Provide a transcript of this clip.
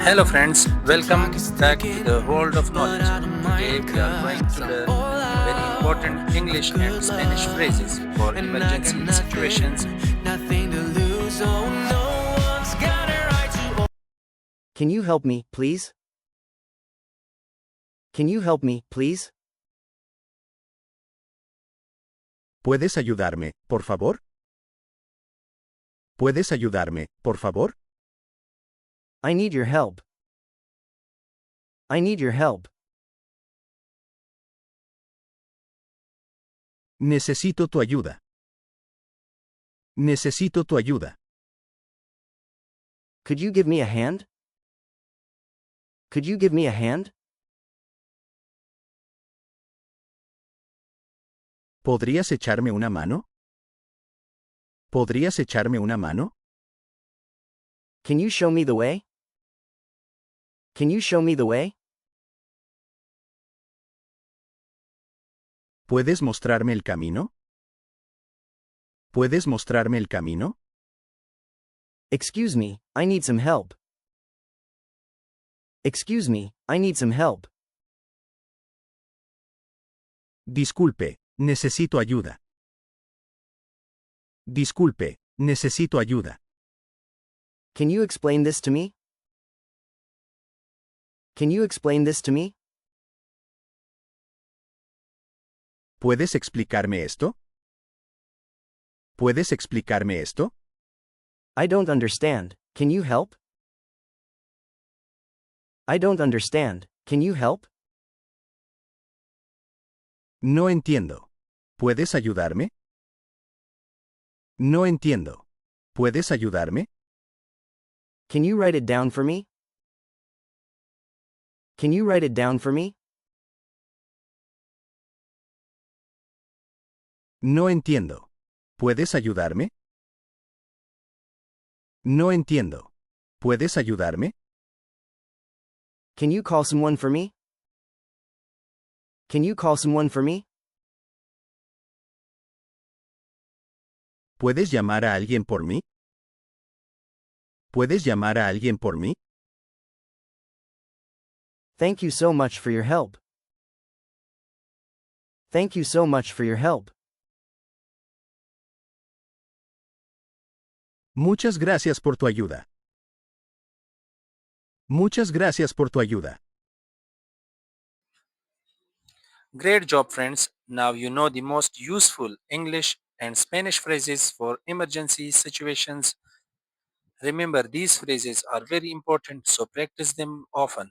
Hello, friends, welcome back to the World of Knowledge. Today, we are going to learn very important English and Spanish phrases for emergency situations. Can you help me, please? Can you help me, please? ¿Puedes ayudarme, por favor? ¿Puedes ayudarme, por favor? I need your help. I need your help. Necesito tu ayuda. Necesito tu ayuda. Could you give me a hand? Could you give me a hand? ¿Podrías echarme una mano? ¿Podrías echarme una mano? Can you show me the way? Can you show me the way? ¿Puedes mostrarme el camino? ¿Puedes mostrarme el camino? Excuse me, I need some help. Excuse me, I need some help. Disculpe, necesito ayuda. Disculpe, necesito ayuda. Can you explain this to me? Can you explain this to me? ¿Puedes explicarme esto? ¿Puedes explicarme esto? I don't understand. Can you help? I don't understand. Can you help? No entiendo. ¿Puedes ayudarme? No entiendo. ¿Puedes ayudarme? Can you write it down for me? Can you write it down for me? No entiendo. ¿Puedes ayudarme? No entiendo. ¿Puedes ayudarme? Can you call someone for me? Can you call someone for me? ¿Puedes llamar a alguien por mí? ¿Puedes llamar a alguien por mí? Thank you so much for your help. Thank you so much for your help. Muchas gracias por tu ayuda. Muchas gracias por tu ayuda. Great job, friends. Now you know the most useful English and Spanish phrases for emergency situations. Remember, these phrases are very important, so practice them often.